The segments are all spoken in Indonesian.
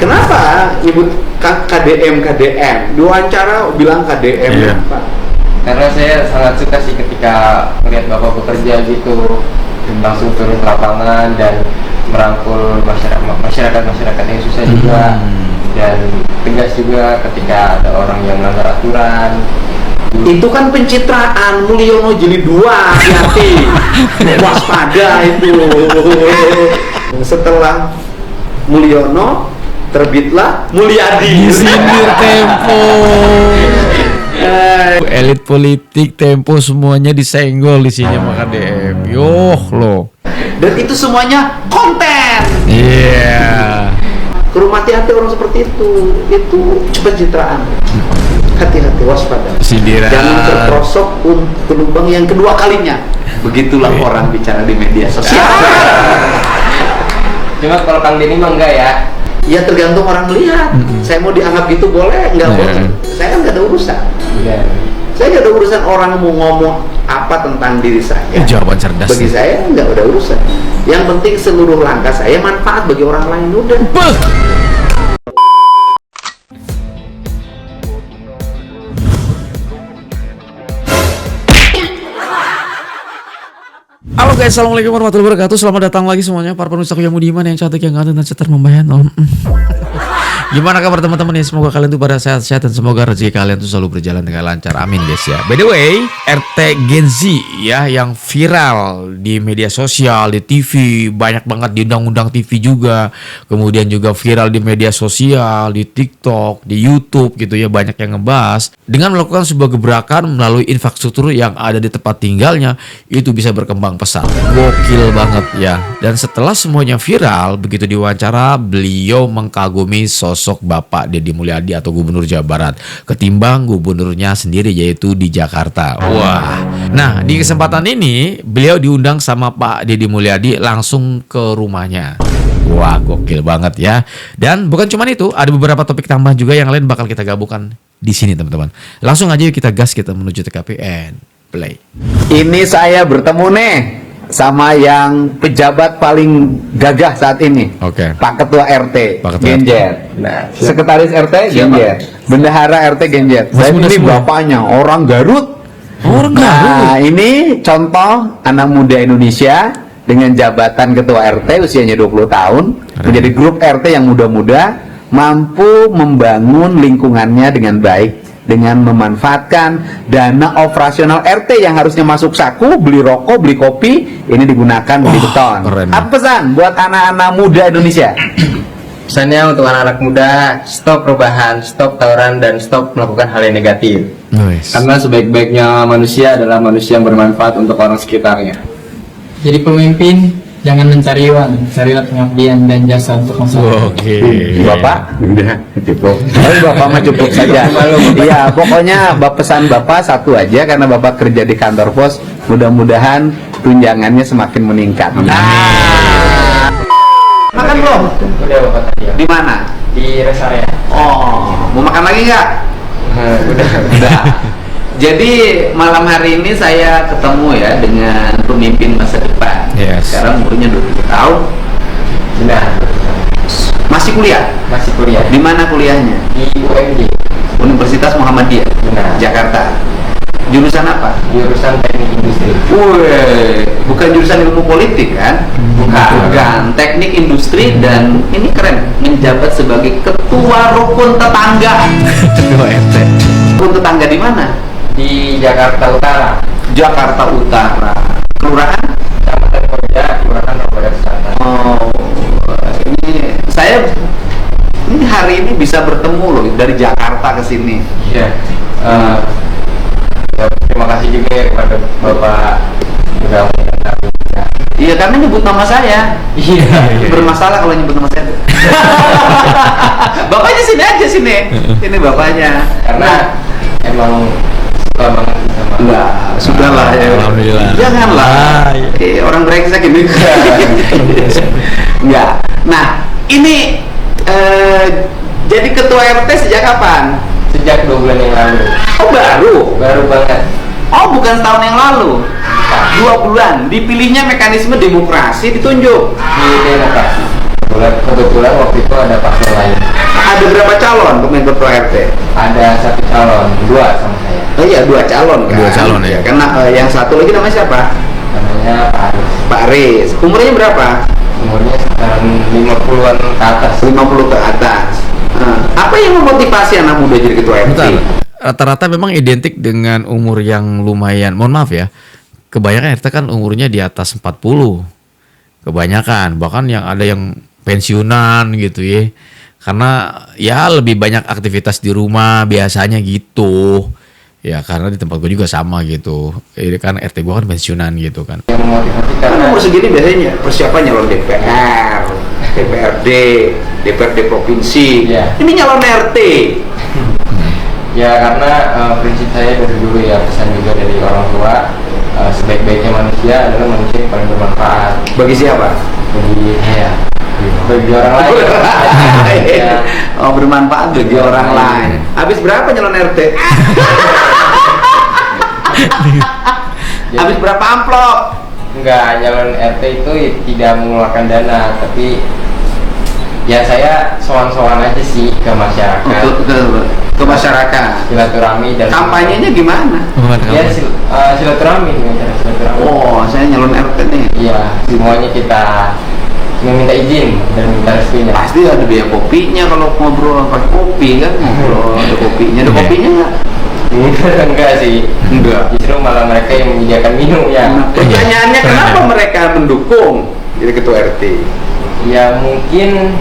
Kenapa nyebut KDM? Diwawancara bilang KDM Pak? Karena saya sangat suka sih ketika melihat Bapak bekerja gitu, langsung turun ke lapangan dan merangkul masyarakat yang susah juga, dan tegas juga ketika ada orang yang melanggar aturan. Itu kan pencitraan. Mulyono jilid 2, hati-hati, waspada itu. Setelah Mulyono terbitlah Mulyadi. Sindir Tempo. Elit politik Tempo semuanya disenggol di sini sama KDM. Yoh lo. Dan itu semuanya konten. Iya. Kurang hati-hati orang seperti itu. Itu pencitraan. Hati-hati, waspada. Sindiran. Jangan terperosok ke lubang yang kedua kalinya. Begitulah orang bicara di media sosial. Cuma kalau Kang Denny mah enggak ya? Ya tergantung orang melihat. Saya mau dianggap gitu boleh, enggak boleh. Saya nggak ada urusan. Saya nggak ada urusan orang mau ngomong apa tentang diri saya. Jawaban cerdas. Bagi saya nggak ada urusan. Yang penting seluruh langkah saya manfaat bagi orang lain, udah. Halo guys, assalamualaikum warahmatullahi wabarakatuh. Selamat datang lagi semuanya para pemirsa yang budiman, yang cantik, yang ganteng dan seter membayang. Gimana kabar teman-teman ya? Semoga kalian tuh pada sehat-sehat dan semoga rezeki kalian tuh selalu berjalan dengan lancar. Amin guys ya. By the way, RT Gen Z ya yang viral di media sosial, di TV, banyak banget di undang-undang TV juga. Kemudian juga viral di media sosial, di TikTok, di YouTube gitu ya, banyak yang ngebahas. Dengan melakukan sebuah gebrakan melalui infrastruktur yang ada di tempat tinggalnya, itu bisa berkembang pesat. Gokil banget ya. Dan setelah semuanya viral, begitu diwawancara, beliau mengkagumi sosok Bapak Deddy Mulyadi atau Gubernur Jawa Barat ketimbang gubernurnya sendiri yaitu di Jakarta. Wah. Nah, di kesempatan ini beliau diundang sama Pak Deddy Mulyadi langsung ke rumahnya. Wah, gokil banget ya. Dan bukan cuma itu, ada beberapa topik tambahan juga yang lain bakal kita gabungkan di sini teman-teman. Langsung aja yuk kita gas, kita menuju TKPN. Play. Ini saya bertemu nih sama yang pejabat paling gagah saat ini. Oke. Pak Ketua RT Pak Ketua Genjet. Nah, Sekretaris RT Genjet. Bendahara RT Genjet. Saya ini bapaknya orang Garut. Orang Nah, Garut. ini contoh anak muda Indonesia dengan jabatan Ketua RT usianya 20 tahun menjadi grup RT yang muda-muda mampu membangun lingkungannya dengan baik dengan memanfaatkan dana operasional RT yang harusnya masuk saku, beli rokok, beli kopi, ini digunakan beli beton. Keren. Apa pesan buat anak-anak muda Indonesia? Pesannya untuk anak-anak muda, stop perubahan, stop tawuran, dan stop melakukan hal yang negatif. Nice. Karena sebaik-baiknya manusia adalah manusia yang bermanfaat untuk orang sekitarnya. Jadi pemimpin jangan mencari uang, carilah pengabdian dan jasa untuk masyarakat. Oke. Bapak? Udah, cukup. Bapak mah cukup saja. Iya, pokoknya pesan Bapak satu aja karena Bapak kerja di kantor pos, mudah-mudahan tunjangannya semakin meningkat. Makan belum? Udah Bapak tadi ya? Di mana? Di rest area. Oh, mau makan lagi nggak? Udah. Jadi malam hari ini saya ketemu ya dengan pemimpin masa depan. Yes. Sekarang umurnya 20 tahun. Benar. Masih kuliah? Masih kuliah Di mana kuliahnya? di UMJ. Universitas Muhammadiyah, Benar. Jakarta. Jurusan apa? Jurusan teknik industri. Wih, bukan jurusan ilmu politik kan? Bukan. Teknik industri dan ini keren, menjabat sebagai ketua rukun tetangga. Ketua RT. Rukun tetangga di mana? Di Jakarta Utara. Jakarta Utara. Kelurahan? Kecamatan Koja, Kelurahan Roboda Selatan. Oh, ini hari ini bisa bertemu loh dari Jakarta ke sini. Iya. Ya, terima kasih juga ya kepada Bapak udah mengundang kami. Iya, karena nyebut nama saya. Iya. Bermasalah kalau nyebut nama saya. Bapaknya sini aja sini. Ini bapaknya. Karena emang suka banget sama. Enggak, sudahlah ya. Alhamdulillah. Janganlah. Orang brengsek ini. Enggak. Nah, ini jadi ketua RT sejak kapan? Sejak 2 bulan yang lalu. Oh, Baru banget. Oh, bukan setahun yang lalu. 2 bulan. Dipilihnya mekanisme demokrasi ditunjuk. Di demokrasi. Kebetulan waktu itu ada paslon lain. berapa calon pemilihan ketua RT? Ada 1 calon, 2 sama saya. Oh iya, 2 calon kan? 2 calon, ya. Karena yang satu lagi namanya siapa? Namanya Pak Aris. Pak Aris. Umurnya berapa? Umurnya sekitar 50-an ke atas. 50 ke atas. Apa yang memotivasi anak muda jadi ketua RT? Bentar. Rata-rata memang identik dengan umur yang lumayan. Mohon maaf ya. Kebanyakan RT kan umurnya di atas 40. Kebanyakan. Bahkan yang ada yang pensiunan gitu ya. Karena ya lebih banyak aktivitas di rumah biasanya gitu. Ya karena di tempat gue juga sama gitu. Ini kan RT gue kan pensiunan gitu kan. Yang memotivasi Kan karena umur segini biasanya persiapan nyalon DPR, DPRD, DPRD provinsi. Iya. Ini nyalon RT. ya karena prinsip saya dari dulu ya, pesan juga dari orang tua, sebaik-baiknya manusia adalah manusia yang paling bermanfaat Bagi siapa? bagi saya, bagi orang lain. Ya. Oh, bermanfaat bagi orang lain. Habis berapa nyalon RT? Habis berapa amplop? Enggak, nyalon RT itu tidak mengeluarkan dana, tapi ya saya sowan-sowan aja sih ke masyarakat, Ke masyarakat. silaturahmi dan Kampanyenya gimana? ya silaturahmi dengan cara silaturahmi. Oh, saya nyalon RT nih. Iya, semuanya kita meminta izin dan minta restunya. Pasti ada biaya kopinya kalau ngobrol pakai kopi kan, ngobrol ada kopinya. Ada kopinya nggak? Enggak sih, Enggak. justru malah mereka yang menyediakan minum ya. Nah, pertanyaannya kenapa mereka mendukung jadi ketua RT? Ya mungkin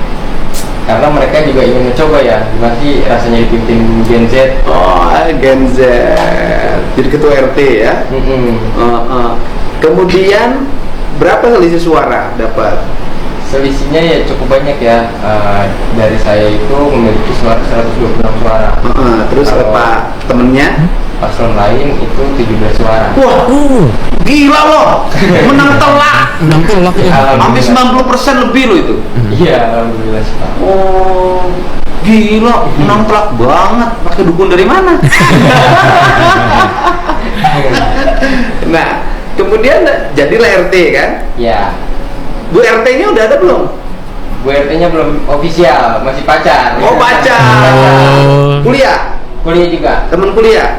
karena mereka juga ingin mencoba ya, gimana sih rasanya dipimpin Gen Z. Oh, Gen Z jadi ketua RT ya. Kemudian berapa selisih suara dapat? Selisihnya ya cukup banyak ya. Dari saya itu memiliki suara 126 suara. Terus Kalau apa temennya? paslon lain itu 17 suara. Wah, gila loh, menang telak. Menang telak ya. Hampir 90% lebih loh itu. Iya, alhamdulillah sih, Pak. Oh, gila, menang telak banget. Pakai dukun dari mana? Nah, kemudian jadilah RT kan? Ya, Bu RT-nya udah ada belum? Bu RT-nya belum ofisial, masih pacar. Oh, pacar. Oh. Kuliah, Kuliah juga, temen kuliah.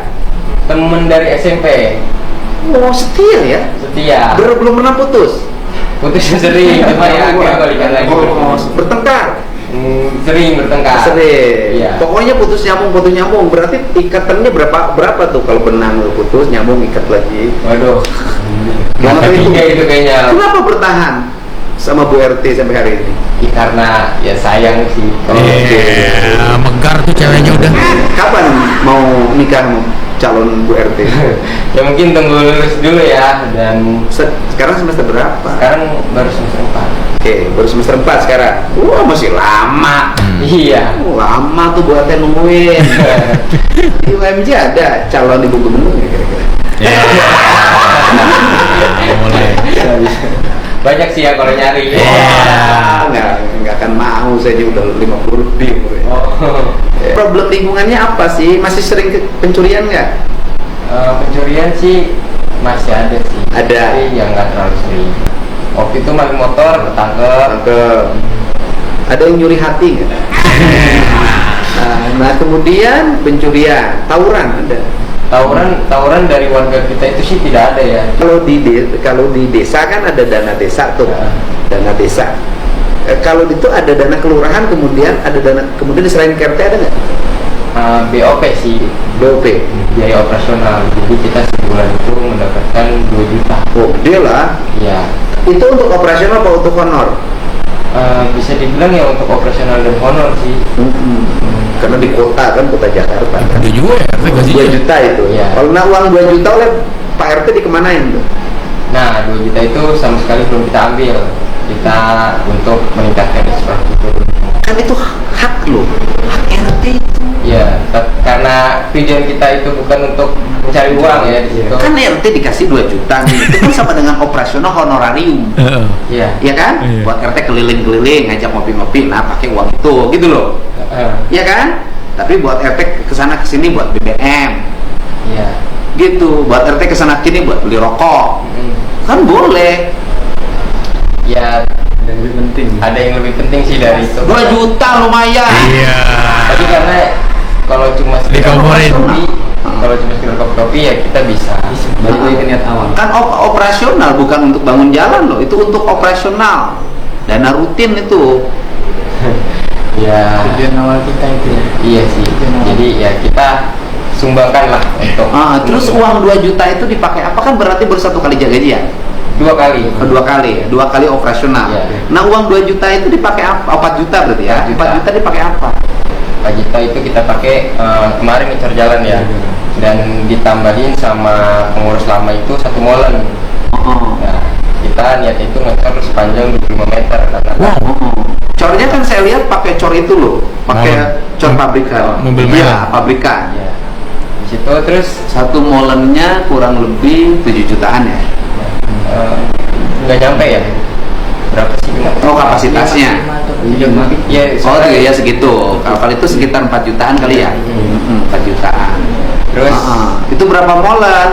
temen dari SMP, Oh, setia ya? setia. Belum pernah putus. Putusnya sering, cuma ya akhirnya balikan lagi. Oh, bertengkar. Sering bertengkar. Sering. Iya. Pokoknya putus nyambung. Berarti ikatannya berapa tuh kalau benang lu putus nyambung ikat lagi. Waduh. Gimana Masa itu? 3 itu kayaknya. Kenapa bertahan sama Bu RT sampai hari ini? Ya, karena ya sayang sih. Iya, megar tuh ceweknya udah. Kapan mau nikah calon Bu RT? Ya mungkin tunggu lulus dulu ya, dan Sekarang semester berapa? sekarang baru semester 4. Oke, baru semester 4 sekarang. Wah, masih lama. Iya. Lama tuh buat nungguin. Di UMJ ada calon ibu gubernur ya kira-kira? Mulai. Banyak sih ya kalau nyari. Nggak akan mau, saya juga udah 50 lebih. Oh. Problem lingkungannya apa sih? Masih sering pencurian nggak? Pencurian sih masih ada sih. Ada. Tapi yang nggak terlalu sering. Waktu itu pakai motor ketangkep. Ada yang nyuri hati nggak? Nah, kemudian pencurian, tawuran ada. Tawuran dari warga kita itu sih tidak ada ya. Kalau di desa kan ada dana desa tuh, dana desa. Kalau itu ada dana kelurahan, kemudian ada dana, kemudian diserahin ke RT ada nggak? BOP sih, BOP. biaya operasional. Jadi kita sebulan itu mendapatkan 2 juta. Oh, gede lah. Ya, Itu untuk operasional apa untuk honor? bisa dibilang ya untuk operasional dan honor sih. Karena di kota kan, kota Jakarta kan. Gede juga ya, RT 2 gajinya. juta itu. Iya. Kalau uang 2 juta oleh Pak RT dikemanain tuh? Nah, 2 juta itu sama sekali belum kita ambil. Kita untuk meningkatkan infrastruktur. Kan itu hak lo, hak RT itu. Ya, karena tujuan kita itu bukan untuk mencari uang ya di situ. Kan RT dikasih 2 juta nih, itu kan sama dengan operasional honorarium. Heeh. Iya. Ya kan? Iya. Buat RT keliling-keliling, ngajak ngopi-ngopi, nah pakai uang itu, gitu loh. Ya kan? Tapi buat RT kesana kesini buat BBM, Iya. gitu. Buat RT kesana sini buat beli rokok, kan boleh. Ya, Dan lebih penting. ada yang lebih penting sih dari itu. 2 juta lumayan. Iya. Tapi karena kalau cuma sekedar Dikomorin. kopi, kalau cuma sekedar kopi ya kita bisa. Balik lagi ke niat awal. Kan operasional, bukan untuk bangun jalan loh. Itu untuk operasional. Dana rutin itu. Ya. Tujuan awal kita itu ya. Iya sih. Jadi ya kita sumbangkan lah untuk. Terus uang 2 juta itu dipakai apa? Kan berarti baru 1 kali jaga dia. 2 kali. Kedua kali, 2 kali operasional. Iya. Nah, uang 2 juta itu dipakai apa? 4 juta berarti ya? 4 4 juta dipakai apa? 4 juta itu kita pakai kemarin ngecor jalan ya. Dan ditambahin sama pengurus lama itu 1 molen. Oh. Nah, kita niat itu ngecor sepanjang 25 meter karena Cornya kan saya lihat pakai cor itu loh, pakai cor pabrikan. Mobil Iya, merah. pabrikan. ya. Di situ terus 1 molennya kurang lebih 7 jutaan ya. nggak nyampe ya, berapa sih? Oh, kapasitasnya. Ya, Oh, ya segitu. Kalau itu sekitar 4 jutaan kali ya. 4 jutaan. Terus Itu berapa molen?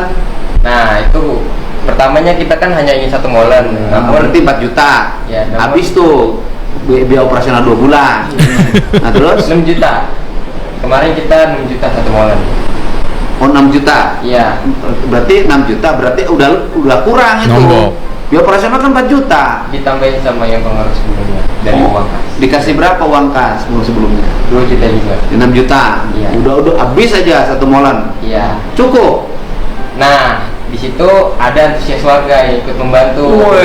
nah itu pertamanya kita kan hanya ingin 1 molen, namun Berarti 4 juta. Ya, namun- Habis tuh biaya operasional 2 bulan. Nah, terus 6 juta. Kemarin kita 6 juta 1 molen. oh 6 juta. Iya. Berarti 6 juta berarti udah kurang itu. Nombok. Biaya operasional kan 4 juta. Ditambahin sama yang pengaruh sebelumnya dari uang kas. Dikasih berapa uang kas sebelumnya? 2 juta juga. 6 juta. Iya. Udah habis aja 1 molen. Iya. Cukup. Nah, di situ ada antusias warga yang ikut membantu.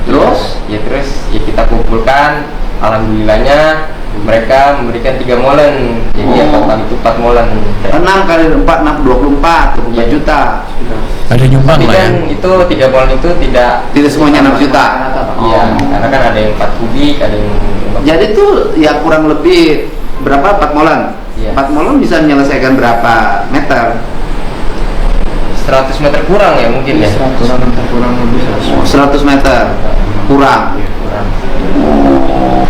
Terus Terus ya kita kumpulkan, alhamdulillahnya mereka memberikan 3 molen. Jadi ya total itu 4 molen. 6 kali 4 24 Iya. juta. Ada nyumbang Tapi lah ya. kan itu 3 molen itu Tidak semuanya 6 juta. Iya, Oh. karena kan ada yang 4 kubik, ada yang Jadi tuh ya kurang lebih berapa 4 molen? Iya. 4 molen bisa menyelesaikan berapa meter? 100 meter kurang ya mungkin ya. 100 kurang lebih 100. 100 meter kurang. Kurang.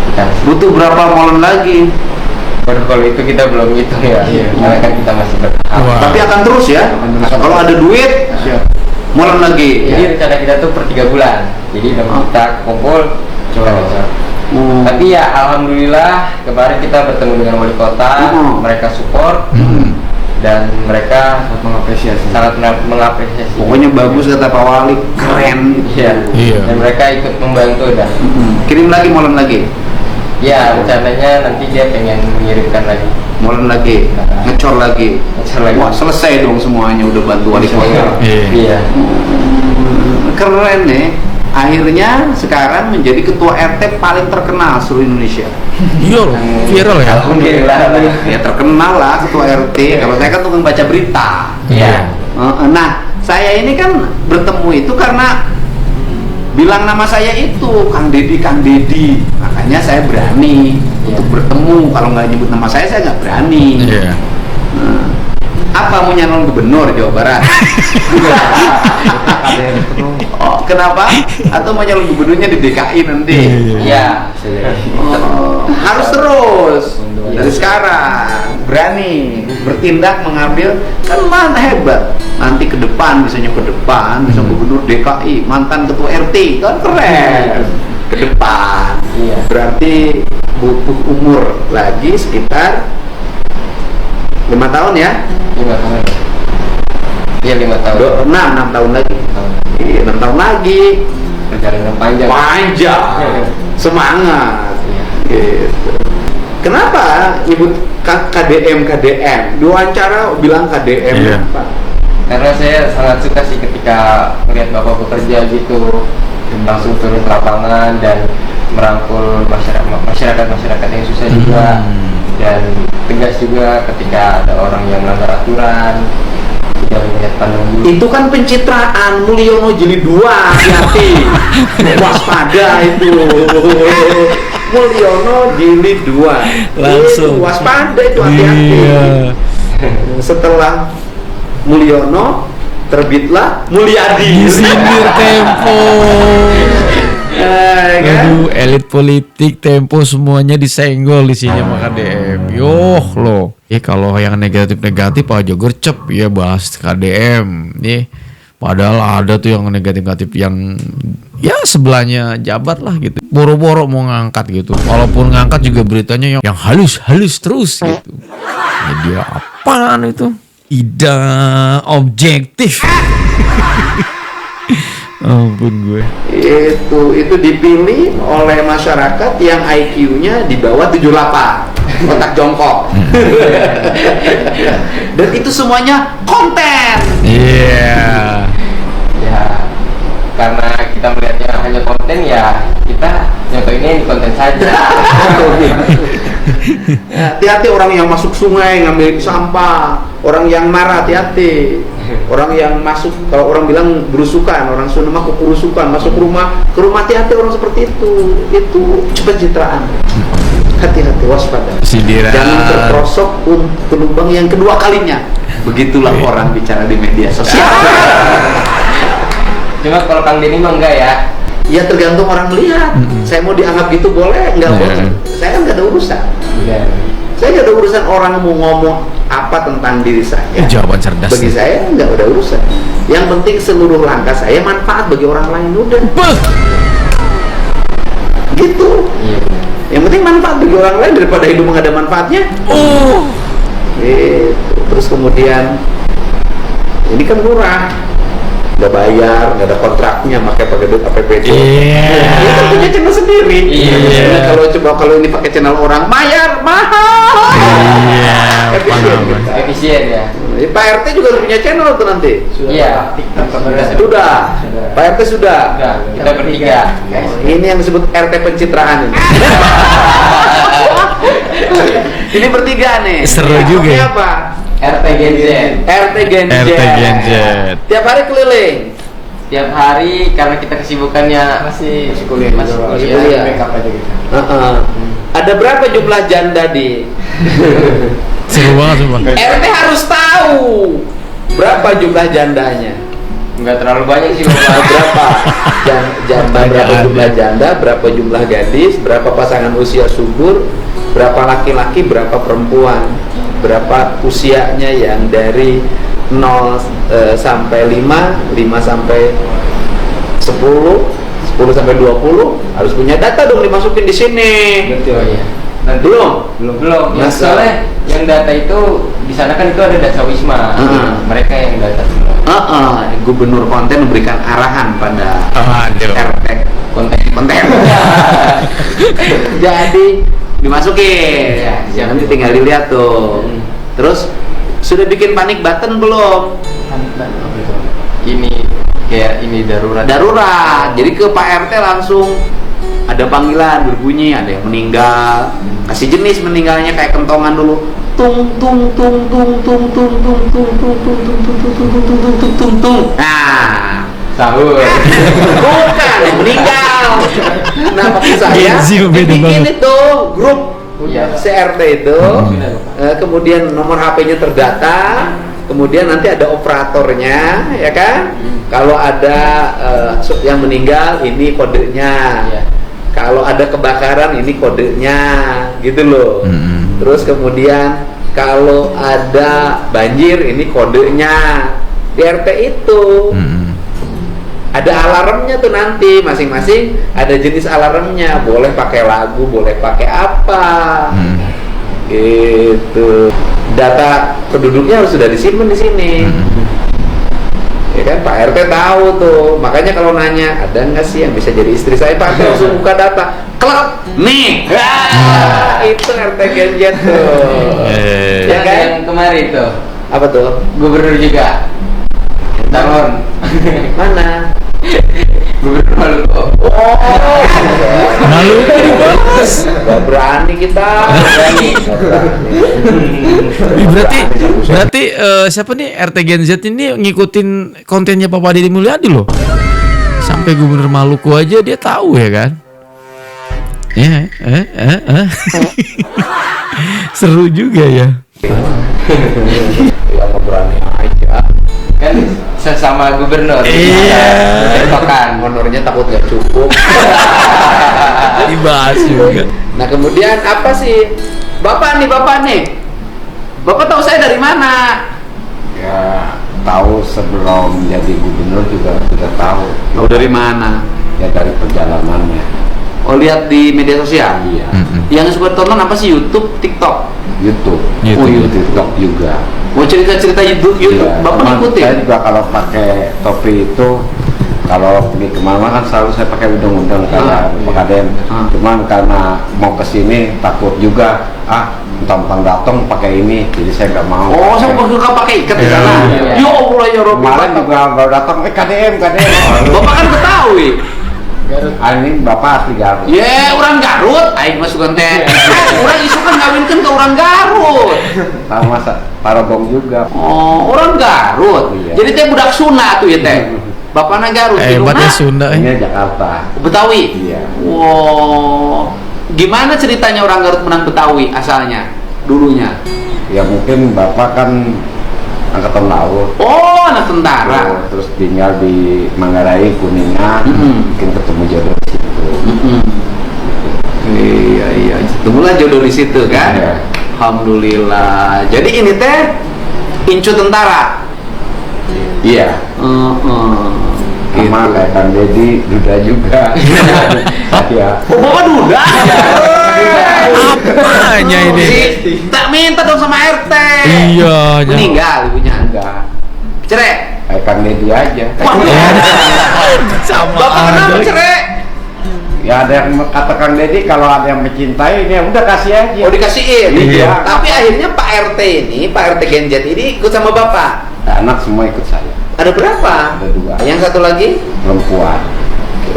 Kita, Butuh berapa molen lagi? baru kalau itu kita belum hitung ya. Karena kan kita masih bertahap. Wah. Tapi akan terus ya. Kalau ada duit, molen lagi. Jadi rencana kita tuh per 3 bulan. Jadi udah kita kumpul coba. Tapi ya alhamdulillah kemarin kita bertemu dengan wali kota, mereka support dan mereka sangat mengapresiasi. Pokoknya bagus kata Pak Wali, keren. Iya. Iya. Dan mereka ikut membantu dah. Kirim lagi molen lagi. Ya rencananya nanti dia pengen mengirimkan lagi. Molen lagi, ngecor lagi. Ngecor lagi. Wah, selesai dong semuanya udah bantu wali kota. Iya. Iya. Keren nih. Akhirnya sekarang menjadi ketua RT paling terkenal seluruh Indonesia. Iya loh, viral ya. Alhamdulillah. Ya terkenal lah ketua RT. Kalau saya kan tukang baca berita. Iya. Nah, saya ini kan bertemu itu karena bilang nama saya itu Kang Dedi. Makanya saya berani untuk bertemu. Kalau nggak nyebut nama saya nggak berani. Iya. Apa mau nyalon gubernur Jawa Barat? Oh, kenapa? Atau mau nyalon gubernurnya di DKI nanti? Iya. Harus terus dari sekarang berani bertindak mengambil kan mana hebat nanti ke depan misalnya ke depan bisa gubernur DKI mantan ketua RT kan keren ke depan. Iya. Berarti butuh umur lagi sekitar 5 tahun ya. 5 tahun. Iya 5 tahun. 6 tahun lagi. Iya, 6 tahun lagi. Perjalanan panjang. Panjang. Semangat. Gitu. Kenapa nyebut KDM? Diwawancara bilang KDM. Iya. Apa? Karena saya sangat suka sih ketika melihat bapak bekerja gitu, langsung turun ke lapangan dan merangkul masyarakat yang susah juga, dan tegas juga ketika ada orang yang melanggar aturan, tidak melihat pandang bulu. Itu kan pencitraan Mulyono Jilid 2, hati-hati. Waspada itu. Mulyono Jilid 2. Langsung. Itu waspada itu, hati-hati. Iya. Setelah Mulyono terbitlah Mulyadi. Sindir Tempo. Kan? Aduh, elit politik Tempo semuanya disenggol di sini sama KDM. Yoh lo. Kalau yang negatif-negatif Pak Jo gercep ya bahas KDM. Nih Padahal ada tuh yang negatif-negatif yang ya sebelahnya jabat lah gitu. Boro-boro mau ngangkat gitu. Walaupun ngangkat juga beritanya yang halus-halus terus gitu. Media apaan itu? Tidak objektif. Ampun gue. Itu dipilih oleh masyarakat yang IQ-nya di bawah 78, otak jongkok. Dan itu semuanya konten. Iya. Ya, karena kita melihatnya hanya konten, ya kita nyontohinnya di konten saja. Hati-hati orang yang masuk sungai ngambil sampah, orang yang marah, hati-hati. Orang yang masuk, kalau orang bilang berusukan, orang Sunda mah kerusukan, masuk ke rumah, hati-hati orang seperti itu pencitraan. Hati-hati, waspada. Sindiran. Jangan terperosok ke lubang yang kedua kalinya. Begitulah orang bicara di media sosial. Cuma kalau Kang Denny mah enggak ya. Ya tergantung orang melihat. Saya mau dianggap gitu boleh, enggak boleh. Saya kan nggak ada urusan. Iya. Saya nggak ada urusan orang mau ngomong apa tentang diri saya. Jawaban cerdas. Bagi saya nggak ada urusan. Yang penting seluruh langkah saya manfaat bagi orang lain, udah. Gitu. Iya. Yang penting manfaat bagi orang lain daripada hidup nggak ada manfaatnya. Gitu. Terus kemudian ini kan murah, nggak bayar, nggak ada kontraknya, pakai duit APBD. Dia kan punya channel sendiri. Iya. Kalau ini pakai channel orang bayar mahal. Iya, Efisien, paham. kita. Efisien ya. Pak RT juga punya channel tuh nanti. Iya. Sudah. Pak RT sudah. Sudah. Kita bertiga. Ini yang disebut RT pencitraan ini. Ini bertiga nih. Seru Ya, juga namanya ya. apa? RT Gen Z. RT Gen Z. RT Gen Z. Tiap hari keliling. Tiap hari karena kita kesibukannya masih kuliah. Masih kuliah. Backup aja gitu. Ada berapa jumlah janda di? Seru banget sumpah. RT harus tahu berapa jumlah jandanya. Enggak terlalu banyak sih, Berapa janda, berapa jumlah janda, berapa jumlah gadis, berapa pasangan usia subur, berapa laki-laki, berapa perempuan, berapa usianya yang dari 0 sampai 5, 5 sampai 10, 10 sampai 20, harus punya data dong dimasukin di sini. Betul ya. Nanti Belum? belum. Ya, soalnya yang data itu di sana kan itu ada data wisma. Mereka yang data semua. Gubernur konten memberikan arahan pada Aduh. RT konten. Jadi dimasukin. Ya, Nanti tinggal dilihat tuh. Terus sudah bikin panik button belum? Ini kayak ini darurat. Jadi ke Pak RT langsung ada panggilan berbunyi, ada yang meninggal, kasih jenis meninggalnya kayak kentongan dulu, tung tung tung tung tung tung tung tung tung tung tung tung tung tung tung tung tung. Nah, Sahur. bukan yang meninggal. Nah, maksud saya Gen Z beda bikin banget. itu grup Iya. CRT itu, kemudian nomor HP-nya terdata, kemudian nanti ada operatornya, ya kan? Kalau ada yang meninggal, ini kodenya. Iya. Kalau ada kebakaran, ini kodenya, gitu loh. Terus kemudian kalau ada banjir, ini kodenya. Di RT itu ada alarmnya tuh nanti, masing-masing ada jenis alarmnya. Boleh pakai lagu, boleh pakai apa, gitu. Data penduduknya harus sudah disimpan di sini. Ya kan, Pak RT tahu tuh. Makanya kalau nanya, ada nggak sih yang bisa jadi istri saya? Pak RT langsung buka data. Klub nih. Itu RT Gen Z tuh. Ya kan? Yang kemarin tuh Apa tuh? gubernur juga. Calon. Mana? Gubernur Maluku. Malu dibahas. Gak berani kita. Berani. Berarti siapa nih RT Gen Z ini ngikutin kontennya Papa Deddy Mulyadi loh. Sampai Gubernur Maluku aja dia tahu ya kan? Ya, seru juga ya. Ya nggak berani aja. Kan sesama gubernur. Iya. Tektokan. Honornya takut nggak cukup. Dibahas juga. Nah kemudian apa sih? Bapak nih. Bapak tahu saya dari mana? Ya tahu sebelum jadi gubernur juga sudah tahu. Oh, dari mana? Ya dari perjalanannya. Oh, lihat di media sosial. Iya. Yang suka tonton apa sih? YouTube, TikTok. YouTube. Oh, YouTube. TikTok juga. Mau cerita-cerita YouTube, Iya. Bapak Cuman ikutin? saya juga kalau pakai topi itu, kalau pergi kemana kan selalu saya pakai udang-udang kayak Pak Kadem. Cuman karena mau kesini takut juga, mentang-mentang datang pakai ini, jadi saya nggak mau. Oh, saya suka pakai ikat di sana. Iya. Ya Allah, ya Rabbi. Kemarin juga baru datang, KDM. Bapak kan Betawi. Ini Bapak asli Garut. Ya, orang Garut. Aing mah sugan teh. Orang isu kan ngawinkeun ke orang Garut. Sama Parabong juga. Oh, orang Garut. Iya. Jadi teh budak Sunda tuh ya teh. Bapakna Garut. Hebatnya Indungna Sunda. Ini Jakarta. Betawi. Iya. Wow. Gimana ceritanya orang Garut menang Betawi asalnya? Dulunya. Ya mungkin Bapak kan angkatan laut. Oh, anak tentara. Terus tinggal di Manggarai, Kuningan, mungkin ketemu jodoh di situ. Iya. Temulah jodoh di situ kan? Iya. Alhamdulillah. Jadi ini teh incu tentara. Iya. Sama Gitu. kayak Kang Deddy, Duda juga. Iya. Oh, Bapak duda. Apanya ini? Tak minta dong sama RT. Iya, Meninggal ibunya. Enggak. Cerai. Kayak Kang Deddy aja. sama Bapak kenapa aja. cerai? Ya ada yang kata Kang Deddy kalau ada yang mencintai, ya udah kasih aja. Oh, dikasihin. Iya. Tapi akhirnya Pak RT ini, Pak RT Genjet ini ikut sama Bapak. Anak semua ikut saya. Ada berapa? Ada 2. Yang satu lagi? Perempuan.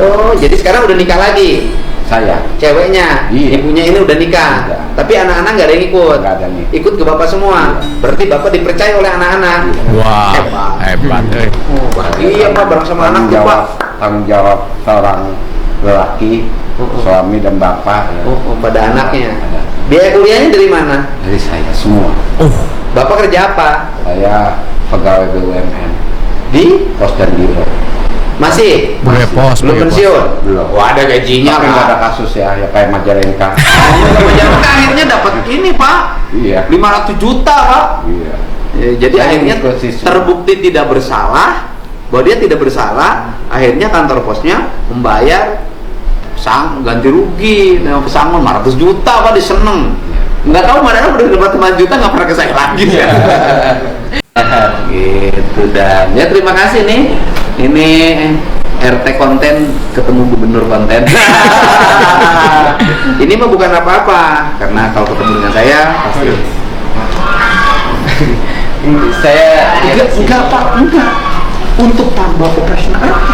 Oh, jadi sekarang udah nikah lagi. Saya. Ceweknya, Iya. ibunya ini udah nikah. Udah. Tapi anak-anak nggak ada yang ikut. Nggak ada nih. Ikut ke Bapak semua. Iya. Berarti Bapak dipercaya oleh anak-anak. Wah, Hebat. hebat. Oh, berarti iya Pak, bareng sama anak tuh, Pak. Tanggung jawab seorang lelaki, suami dan bapak. Ya. Oh, pada anaknya. Ada. Biaya kuliahnya dari mana? Dari saya semua. Bapak kerja apa? Saya pegawai BUMN, Di? pos dan biro. Masih? Gue pos, Belum gue pos. pensiun? Belum. Wah, ada gajinya, Tapi nggak ada Pak. kasus ya kayak Majalengka. Sama Jakarta akhirnya dapat ini, Pak. Iya. 500 juta, Pak. Iya. Jadi Saya akhirnya ngikut siswa. terbukti tidak bersalah, bahwa dia tidak bersalah. Akhirnya kantor posnya membayar ganti rugi, pesangon 500 juta, Pak, diseneng. Nggak tahu mereka udah dapat 5 juta nggak pernah ke saya lagi ya. Gitu. Dan ya terima kasih nih. Ini RT konten ketemu gubernur konten. Ini mah bukan apa-apa, karena kalau ketemu dengan saya pasti. Saya Enggak Pak, enggak. Untuk tambah operasional RT.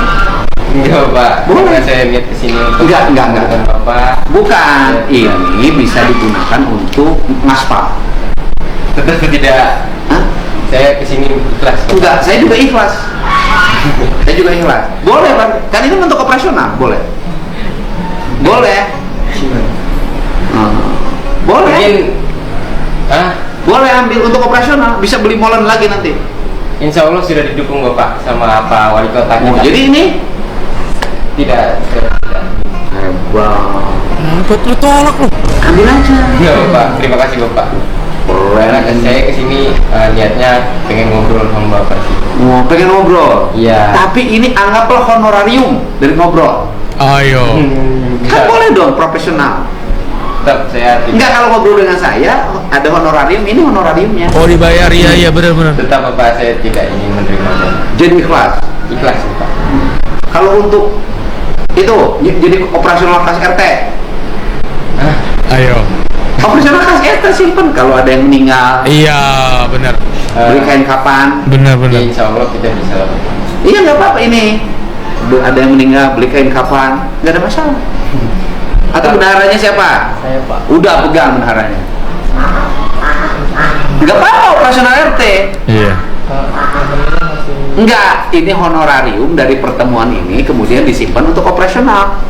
enggak Pak. Boleh. Karena saya niat kesini untuk Enggak. dengan Bapak. Bukan, ini bisa digunakan untuk ngaspal. Tetap tidak. Hah? Saya kesini ikhlas. Pak. Enggak, saya juga ikhlas. Saya juga ikhlas. Boleh, Pak. Kan ini untuk operasional, boleh. Boleh. Boleh. Mungkin Boleh ambil untuk operasional, bisa beli molen lagi nanti. Insya Allah sudah didukung Bapak sama Pak Wali Kota Oh, kita. jadi ini tidak. hebat. Hebat, lu tolak lu. Ambil aja. Enggak Bapak. Terima kasih Bapak. Karena saya kesini niatnya pengen ngobrol sama Bapak sih. Mau pengen ngobrol. Iya. Tapi ini anggaplah honorarium dari ngobrol. Ayo. Kan boleh dong profesional. Tetap saya Enggak, kalau ngobrol dengan saya ada honorarium, ini honorariumnya. Oh dibayar, iya benar-benar. tetap Bapak saya tidak ingin menerima Bapak. Jadi ikhlas. Ikhlas Bapak. Kalau untuk itu jadi operasional kas RT. Ayo. Operasional kas RT simpen kalau ada yang meninggal, Iya, benar. beli kain kapan. Ya, Benar. insya Allah kita bisa lah Bapak. Iya nggak apa-apa ini. Ada yang meninggal, beli kain kapan, nggak ada masalah. Atau bendaharanya siapa? Saya Pak. Udah pegang bendaharanya. Nggak apa-apa operasional RT. Iya. Enggak, ini honorarium dari pertemuan ini kemudian disimpan untuk operasional.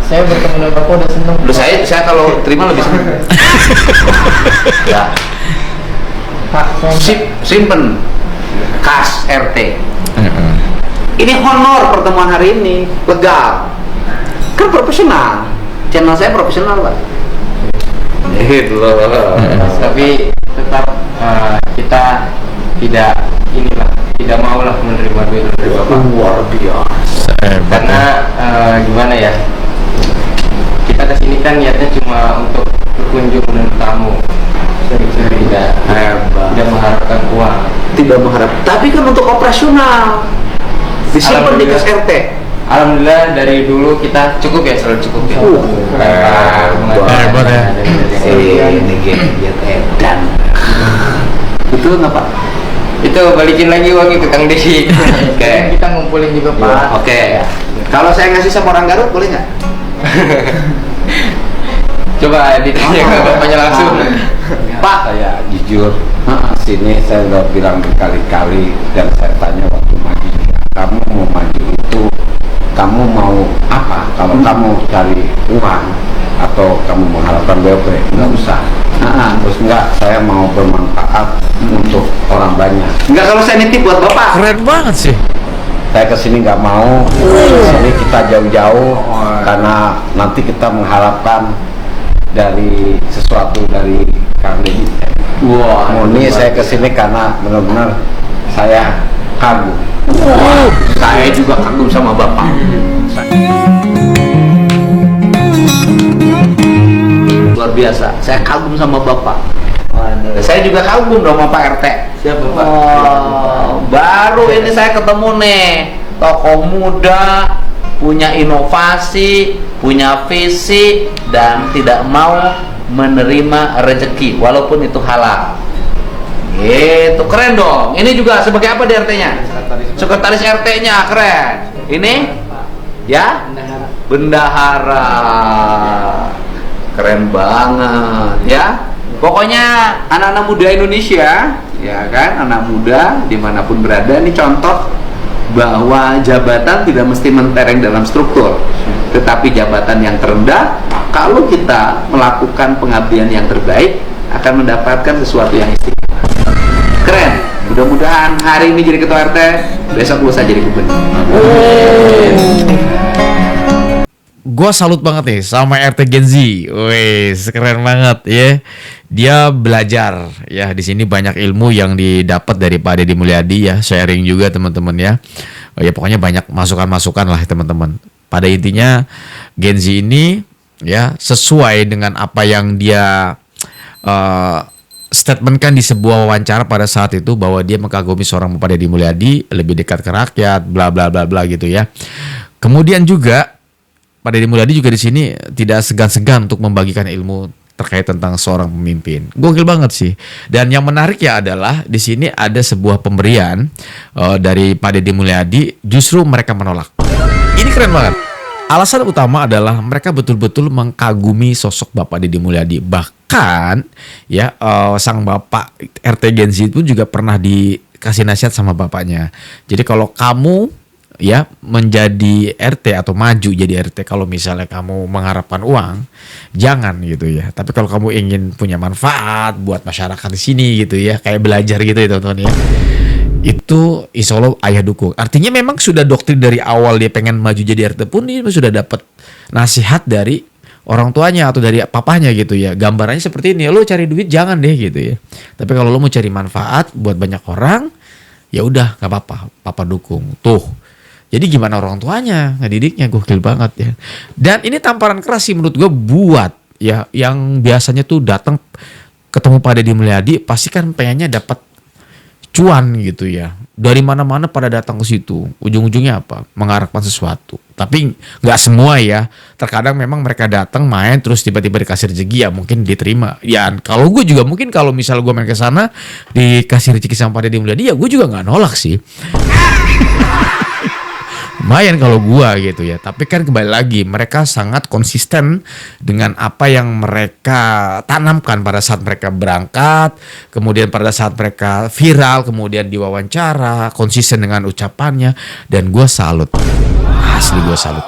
Saya bertemu dengan Bapak udah senang. Loh, saya kalau terima lebih senang. Ya. Pak, Simpen kas RT. Ini honor pertemuan hari ini, legal. Kan profesional. Channel saya profesional, Pak. Gitu loh. tapi tetap kita tidak inilah tidak mau lah menerima duit dari bapak. Luar biasa. Karena gimana ya, kita kesini kan niatnya cuma untuk berkunjung dan tamu, tidak mengharapkan uang. Tidak mengharap. Tapi kan untuk operasional disimpan di kas RT. Alhamdulillah dari dulu kita cukup ya, selalu cukup ya. Hebat ya. Ini giat edan. Betul nggak Pak? Itu balikin lagi uangnya ke Kang Desi. Oke. Kita ngumpulin juga Pak. Oke. Kalau saya ngasih sama orang Garut boleh nggak? Coba ditanya ke bapaknya langsung. Pak, Saya jujur, sini saya udah bilang berkali-kali dan saya tanya waktu maju juga, kamu mau maju itu, kamu mau apa? Kalau kamu cari uang atau kamu mengharapkan BOP, nggak usah. Terus enggak, saya mau bermanfaat untuk orang banyak. nggak kalau saya nitip buat Bapak. Keren banget sih. Saya kesini nggak mau, kesini kita jauh-jauh karena nanti kita mengharapkan dari sesuatu dari Kang Deddy. Wah, Murni saya kesini karena benar-benar saya kagum. Saya juga kagum sama Bapak. Luar biasa. Saya kagum sama Bapak. Saya juga kagum dong sama Pak RT. Siapa Pak? Oh, baru ini saya ketemu nih tokoh muda, punya inovasi, punya visi, dan tidak mau menerima rezeki walaupun itu halal. Itu keren dong. Ini juga sebagai apa di RT-nya? Sekretaris RT-nya keren. Ini ya bendahara. Keren banget ya. Pokoknya anak-anak muda Indonesia, ya kan, anak muda dimanapun berada, ini contoh bahwa jabatan tidak mesti mentereng dalam struktur, tetapi jabatan yang terendah, kalau kita melakukan pengabdian yang terbaik, akan mendapatkan sesuatu yang istimewa. Keren. Mudah-mudahan hari ini jadi ketua RT, besok lusa jadi gubernur. Gua salut banget nih sama RT Gen Z. Wes, keren banget ya. Dia belajar ya, di sini banyak ilmu yang didapat dari Pak Deddy Mulyadi ya, sharing juga teman-teman ya. Oh, ya pokoknya banyak masukan-masukan lah teman-teman. Pada intinya Gen Z ini ya sesuai dengan apa yang dia statementkan di sebuah wawancara pada saat itu, bahwa dia mengagumi seorang Pak Deddy Mulyadi, lebih dekat ke rakyat, bla bla bla bla gitu ya. Kemudian juga Pak Deddy Mulyadi juga di sini tidak segan-segan untuk membagikan ilmu terkait tentang seorang pemimpin. Gokil banget sih. Dan yang menarik ya adalah di sini ada sebuah pemberian dari Pak Deddy Mulyadi, justru mereka menolak. Ini keren banget. Alasan utama adalah mereka betul-betul mengagumi sosok Bapak Deddy Mulyadi. Bahkan ya sang Bapak RT Gen Z pun juga pernah dikasih nasihat sama bapaknya. Jadi kalau kamu ya menjadi RT atau maju jadi RT, kalau misalnya kamu mengharapkan uang, jangan gitu ya. Tapi kalau kamu ingin punya manfaat buat masyarakat di sini gitu ya, kayak belajar gitu ya teman-teman ya, itu insya Allah ayah dukung. Artinya memang sudah doktrin dari awal dia pengen maju jadi RT pun dia sudah dapat nasihat dari orang tuanya atau dari papahnya gitu ya. Gambarannya seperti ini, lo cari duit jangan deh gitu ya. Tapi kalau lo mau cari manfaat buat banyak orang, ya udah nggak apa-apa, papa dukung. Tuh. Jadi gimana orang tuanya ngedidiknya, gokil banget ya. Dan ini tamparan keras sih menurut gue buat ya yang biasanya tuh datang ketemu Pak Deddy Mulyadi pasti kan pengennya dapat cuan gitu ya. Dari mana-mana pada datang ke situ. Ujung-ujungnya apa? Mengharapkan sesuatu. Tapi nggak semua ya. Terkadang memang mereka datang main terus tiba-tiba dikasih rezeki ya mungkin diterima. Ya kalau gue juga mungkin kalau misal gue main ke sana dikasih rezeki sama Pak Deddy Mulyadi ya gue juga nggak nolak sih. Lumayan kalau gua gitu ya. Tapi kan kembali lagi mereka sangat konsisten dengan apa yang mereka tanamkan pada saat mereka berangkat, kemudian pada saat mereka viral, kemudian diwawancara, konsisten dengan ucapannya, dan gua salut. Asli gua salut.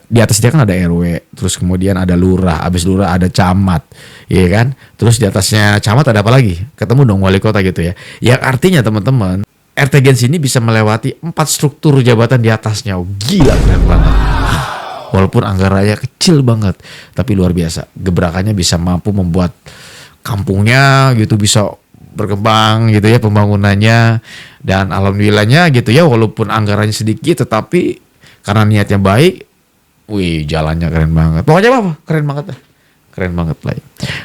Di atas dia kan ada RW, terus kemudian ada lurah, habis lurah ada camat, iya kan? Terus di atasnya camat ada apa lagi? Ketemu dong wali kota gitu ya. Yang artinya teman-teman, RT Gen Z ini bisa melewati 4 struktur jabatan di atasnya. Gila, keren banget. Walaupun anggarannya kecil banget, tapi luar biasa. Gebrakannya bisa mampu membuat kampungnya gitu bisa berkembang gitu ya pembangunannya, dan alhamdulillahnya gitu ya, walaupun anggarannya sedikit tetapi karena niatnya baik, wih jalannya keren banget. Pokoknya apa? Keren banget lah. Keren banget lah.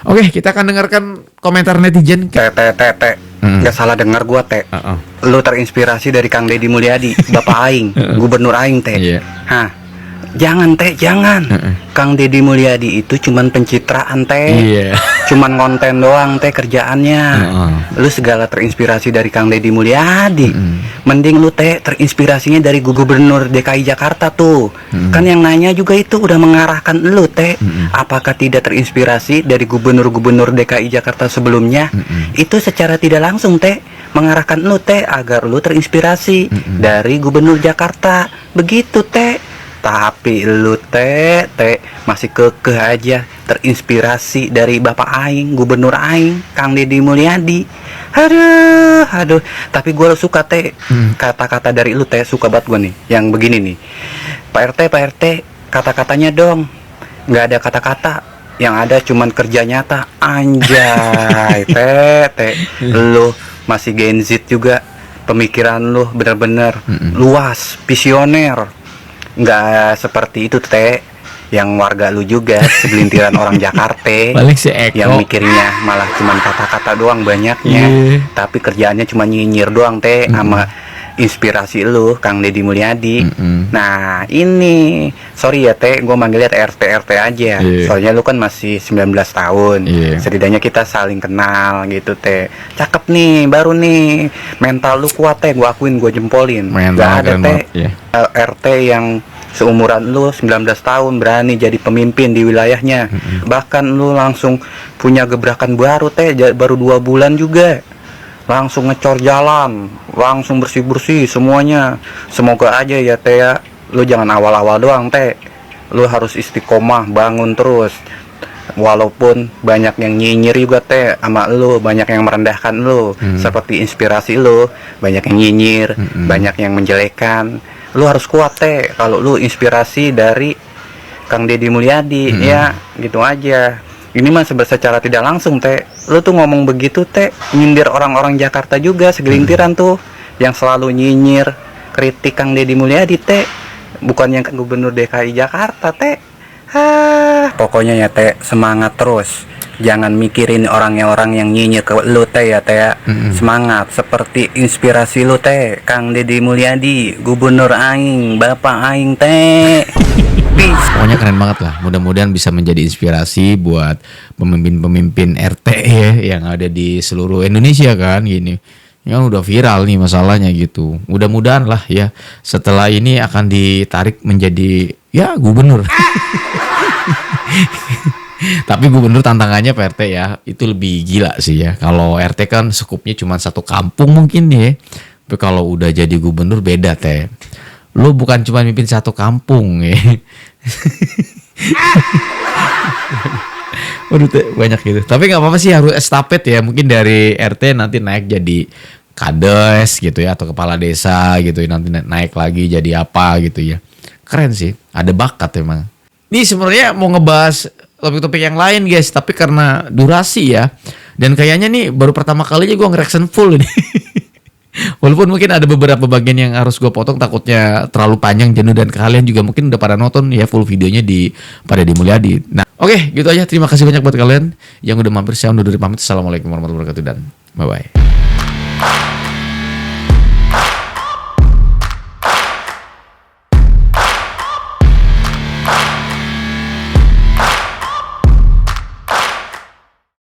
Oke, kita akan dengarkan komentar netizen. Teh. Gak salah dengar gua, Teh. Lu terinspirasi dari Kang Deddy Mulyadi, Bapak Aing, Gubernur Aing, Teh. Iya. Hah. Jangan, Teh, jangan. Kang Deddy Mulyadi itu cuman pencitraan, Teh. Iya. Cuman konten doang, Teh, kerjaannya. Lu segala terinspirasi dari Kang Deddy Mulyadi. Mending lu, Teh, terinspirasinya dari Gubernur DKI Jakarta tuh. Kan yang nanya juga itu udah mengarahkan lu, Teh. Apakah tidak terinspirasi dari gubernur-gubernur DKI Jakarta sebelumnya? Itu secara tidak langsung, Teh, mengarahkan lu, Teh, agar lu terinspirasi dari Gubernur Jakarta. Begitu, Teh. Tapi lu teh masih kekeh aja terinspirasi dari Bapak Aing, Gubernur Aing, Kang Deddy Mulyadi. Aduh. Tapi gue suka, Teh, kata-kata dari lu, Teh, suka banget gue nih. Yang begini nih, Pak RT, kata-katanya dong. Nggak ada kata-kata, yang ada cuman kerja nyata. Anjay, Teh, lu masih Gen Z juga. Pemikiran lu bener-bener luas, visioner. Nggak seperti itu, Teh, yang warga lu juga segelintiran orang Jakarta Paling si Eko yang mikirnya malah cuman kata-kata doang banyaknya, tapi kerjaannya cuma nyinyir doang, Teh, sama inspirasi lu, Kang Deddy Mulyadi. Nah, ini sorry ya, Teh, gue manggilnya RT aja. Soalnya lu kan masih 19 tahun. Setidaknya kita saling kenal gitu, Teh. Cakep nih, baru nih. Mental lu kuat, Teh, gue akuin, gue jempolin. Gak ada, Teh, RT yang seumuran lu 19 tahun berani jadi pemimpin di wilayahnya. Bahkan lu langsung punya gebrakan baru, Teh, baru 2 bulan juga. Langsung ngecor jalan, langsung bersih-bersih semuanya. Semoga aja ya, Teh, ya. Lu jangan awal-awal doang, Teh. Lu harus istiqomah, bangun terus. Walaupun banyak yang nyinyir juga, Teh, sama lu, banyak yang merendahkan lu, seperti inspirasi lu, banyak yang nyinyir, banyak yang menjelekan. Lu harus kuat, Teh, kalau lu inspirasi dari Kang Deddy Mulyadi, ya, gitu aja. Ini mah secara tidak langsung, Teh, lu tuh ngomong begitu, Teh, nyindir orang-orang Jakarta juga segelintiran tuh, yang selalu nyinyir, kritik Kang Deddy Mulyadi, Teh, bukan yang Gubernur DKI Jakarta, Teh. Pokoknya ya, Teh, semangat terus. Jangan mikirin orang yang nyinyir ke lu, Teh, ya, Teh. Semangat, seperti inspirasi lu, Teh, Kang Deddy Mulyadi, Gubernur Aing, Bapak Aing, Teh. Pokoknya keren banget lah. Mudah-mudahan bisa menjadi inspirasi buat pemimpin-pemimpin RT ya yang ada di seluruh Indonesia kan gini. Yang udah viral nih masalahnya gitu. Mudah-mudahan lah ya setelah ini akan ditarik menjadi ya gubernur. Tapi gubernur tantangannya Pak RT ya itu lebih gila sih ya. Kalau RT kan skupnya cuma satu kampung mungkin ya. Tapi kalau udah jadi gubernur beda, Teh. Lu bukan cuma mimpin satu kampung ya. Waduh, banyak gitu. Tapi nggak apa-apa sih, harus estafet ya. Mungkin dari RT nanti naik jadi kades gitu ya, atau kepala desa gitu ya. Nanti naik lagi jadi apa gitu ya. Keren sih, ada bakat emang. Nih sebenarnya mau ngebahas topik-topik yang lain guys, tapi karena durasi ya. Dan kayaknya nih baru pertama kalinya gue nge-reaction full ini. Walaupun mungkin ada beberapa bagian yang harus gue potong takutnya terlalu panjang jenuh, dan kalian juga mungkin udah pada nonton ya full videonya di pada Deddy Mulyadi. Nah, oke, gitu aja. Terima kasih banyak buat kalian yang udah mampir. Saya undur diri pamit. Assalamualaikum warahmatullahi wabarakatuh dan bye bye.